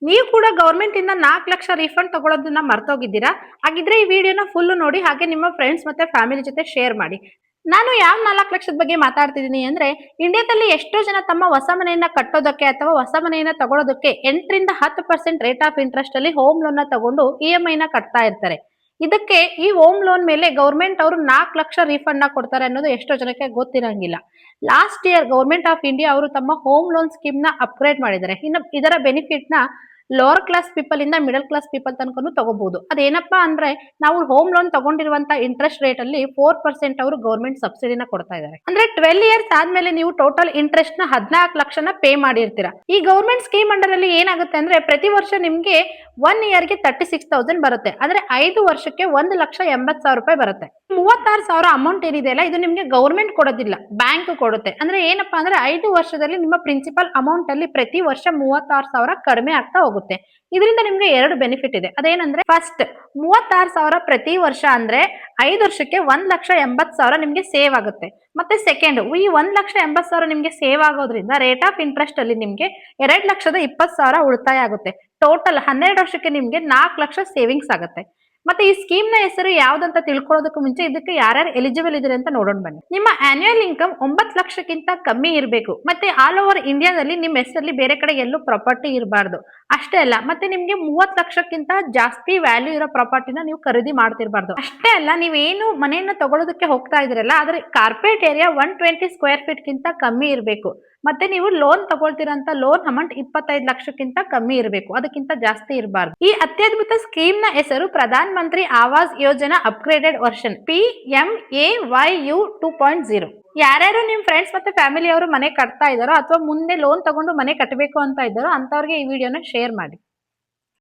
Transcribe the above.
ನೀವು ಕೂಡ ಗವರ್ಮೆಂಟ್ ಇಂದ 4 ಲಕ್ಷ ರೀಫಂಡ್ ತಗೊಳ್ಳೋದನ್ನ ಮರ್ತೋಗಿದ್ದೀರಾ? ಹಾಗಿದ್ರೆ ಈ ವಿಡಿಯೋನ ಫುಲ್ ನೋಡಿ, ಹಾಗೆ ನಿಮ್ಮ ಫ್ರೆಂಡ್ಸ್ ಮತ್ತೆ ಫ್ಯಾಮಿಲಿ ಜೊತೆ ಶೇರ್ ಮಾಡಿ. ನಾನು ಯಾವ 4 ಲಕ್ಷದ ಬಗ್ಗೆ ಮಾತಾಡ್ತಿದ್ದೀನಿ ಅಂದ್ರೆ, ಇಂಡಿಯಾದಲ್ಲಿ ಎಷ್ಟೋ ಜನ ತಮ್ಮ ಹೊಸ ಮನೆಯನ್ನ ಕಟ್ಟೋದಕ್ಕೆ ಅಥವಾ ಹೊಸ ಮನೆಯನ್ನ ತಗೊಳ್ಳೋದಕ್ಕೆ 8ರಿಂದ 10% ರೇಟ್ ಆಫ್ ಇಂಟ್ರೆಸ್ಟ್ ಅಲ್ಲಿ ಹೋಮ್ ಲೋನ್ ನ ತಗೊಂಡು EMI ನ ಕಟ್ತಾ ಇರ್ತಾರೆ. ಇದಕ್ಕೆ ಈ ಹೋಮ್ ಲೋನ್ ಮೇಲೆ ಗವರ್ಮೆಂಟ್ ಅವರು 4 ಲಕ್ಷ ರೀಫಂಡ್ ನ ಕೊಡ್ತಾರೆ ಅನ್ನೋದು ಎಷ್ಟೋ ಜನಕ್ಕೆ ಗೊತ್ತಿರಂಗಿಲ್ಲ. Last year government of India ಅವರು ತಮ್ಮ ಹೋಮ್ ಲೋನ್ ಸ್ಕೀಮ್ ನ ಅಪ್ಗ್ರೇಡ್ ಮಾಡಿದ್ದಾರೆ. ಇನ್ನು ಇದರ ಬೆನಿಫಿಟ್ ನ ಲೋವರ್ ಕ್ಲಾಸ್ ಪೀಪಲ್ ಇಂದ ಮಿಡಲ್ ಕ್ಲಾಸ್ ಪೀಪಲ್ ತನಕನೂ ತಗೋಬಹುದು. ಅದೇನಪ್ಪಾ ಅಂದ್ರೆ, ನಾವು ಹೋಮ್ ಲೋನ್ ತಗೊಂಡಿರುವಂತ ಇಂಟ್ರೆಸ್ಟ್ ರೇಟ್ ಅಲ್ಲಿ 4% ಅವರು ಗವರ್ಮೆಂಟ್ ಸಬ್ಸಿಡಿನ ಕೊಡ್ತಾ ಇದ್ದಾರೆ. ಅಂದ್ರೆ 12 ಇಯರ್ಸ್ ಆದ್ಮೇಲೆ ನೀವು ಟೋಟಲ್ ಇಂಟ್ರೆಸ್ಟ್ ನ 14 ಲಕ್ಷನ ಪೇ ಮಾಡಿರ್ತೀರಾ. ಈ ಗವರ್ಮೆಂಟ್ ಸ್ಕೀಮ್ ಅಂಡರ್ ಅಲ್ಲಿ ಏನಾಗುತ್ತೆ ಅಂದ್ರೆ, ಪ್ರತಿ ವರ್ಷ ನಿಮ್ಗೆ 1 ಇಯರ್ ಗೆ 36,000 ಬರುತ್ತೆ. ಅಂದ್ರೆ 5 ವರ್ಷಕ್ಕೆ 1,80,000 ರೂಪಾಯಿ ಬರುತ್ತೆ. 36,000 ಅಮೌಂಟ್ ಏನಿದೆಯಲ್ಲ, ಇದು ನಿಮ್ಗೆ ಗವರ್ಮೆಂಟ್ ಕೊಡೋದಿಲ್ಲ, ಬ್ಯಾಂಕ್ ಕೊಡುತ್ತೆ. ಅಂದ್ರೆ ಏನಪ್ಪಾ ಅಂದ್ರೆ, 5 ವರ್ಷದಲ್ಲಿ ನಿಮ್ಮ ಪ್ರಿನ್ಸಿಪಲ್ ಅಮೌಂಟ್ ಅಲ್ಲಿ ಪ್ರತಿ ವರ್ಷ 36,000 ಕಡಿಮೆ ಆಗ್ತಾ ಹೋಗುತ್ತೆ. ಇದರಿಂದ ನಿಮ್ಗೆ 2 ಬೆನಿಫಿಟ್ ಇದೆ. ಅದೇನಂದ್ರೆ, ಫಸ್ಟ್ 36,000 ಪ್ರತಿ ವರ್ಷ ಅಂದ್ರೆ 5 ವರ್ಷಕ್ಕೆ 1,80,000 ನಿಮ್ಗೆ ಸೇವ್ ಆಗುತ್ತೆ. ಮತ್ತೆ ಸೆಕೆಂಡ್, ಈ 1,80,000 ನಿಮ್ಗೆ ಸೇವ್ ಆಗೋದ್ರಿಂದ ರೇಟ್ ಆಫ್ ಇಂಟ್ರೆಸ್ಟ್ ಅಲ್ಲಿ ನಿಮ್ಗೆ 2,20,000 ಉಳಿತಾಯ ಆಗುತ್ತೆ. ಟೋಟಲ್ 12 ವರ್ಷಕ್ಕೆ ನಿಮ್ಗೆ 4 ಲಕ್ಷ ಸೇವಿಂಗ್ಸ್ ಆಗುತ್ತೆ. ಮತ್ತೆ ಈ ಸ್ಕೀಮ್ ನ ಹೆಸರು ಯಾವ್ದಂತ ತಿಳ್ಕೊಳ್ಳೋದಕ್ಕೂ ಮುಂಚೆ ಇದಕ್ಕೆ ಯಾರ್ಯಾರು ಎಲಿಜಿಬಲ್ ಇದ್ರೆ ಅಂತ ನೋಡೋಣ ಬನ್ನಿ. ನಿಮ್ಮ ಆನ್ಯುವಲ್ ಇನ್ಕಮ್ 9 ಲಕ್ಷಕ್ಕಿಂತ ಕಮ್ಮಿ ಇರಬೇಕು. ಮತ್ತೆ ಆಲ್ ಓವರ್ ಇಂಡಿಯಾದಲ್ಲಿ ನಿಮ್ಮ ಹೆಸರಲ್ಲಿ ಬೇರೆ ಕಡೆ ಎಲ್ಲೂ ಪ್ರಾಪರ್ಟಿ ಇರಬಾರ್ದು. ಅಷ್ಟೇ ಅಲ್ಲ, ಮತ್ತೆ ನಿಮ್ಗೆ 30 ಲಕ್ಷಕ್ಕಿಂತ ಜಾಸ್ತಿ ವ್ಯಾಲ್ಯೂ ಇರೋ ಪ್ರಾಪರ್ಟಿನ ನೀವು ಖರೀದಿ ಮಾಡ್ತಿರ್ಬಾರ್ದು. ಅಷ್ಟೇ ಅಲ್ಲ, ನೀವೇನು ಮನೆಯನ್ನ ತಗೊಳ್ಳೋದಕ್ಕೆ ಹೋಗ್ತಾ ಇದ್ರಲ್ಲ, ಅದ್ರ ಕಾರ್ಪೊರೇಟ್ ಏರಿಯಾ 120 ಸ್ಕ್ವೇರ್ ಫೀಟ್ ಗಿಂತ ಕಮ್ಮಿ ಇರಬೇಕು. ಮತ್ತೆ ನೀವು ಲೋನ್ ತಗೊಳ್ತಿರಂತ ಲೋನ್ ಅಮೌಂಟ್ 25 ಲಕ್ಷಕ್ಕಿಂತ ಕಮ್ಮಿ ಇರಬೇಕು, ಅದಕ್ಕಿಂತ ಜಾಸ್ತಿ ಇರಬಾರ್ದು. ಈ ಅತ್ಯದ್ಭುತ ಸ್ಕೀಮ್ ನ ಹೆಸರು Pradhan Mantri Awas Yojana upgraded version PMAYU 2.0. ಯಾರ್ಯಾರು ನಿಮ್ ಫ್ರೆಂಡ್ಸ್ ಮತ್ತೆ ಫ್ಯಾಮಿಲಿ ಅವರು ಮನೆ ಕಟ್ತಾ ಇದಾರೋ ಅಥವಾ ಮುಂದೆ ಲೋನ್ ತಗೊಂಡು ಮನೆ ಕಟ್ಟಬೇಕು ಅಂತ ಇದ್ದಾರೋ ಅಂತವ್ರಿಗೆ ಈ ವಿಡಿಯೋನ ಶೇರ್ ಮಾಡಿ.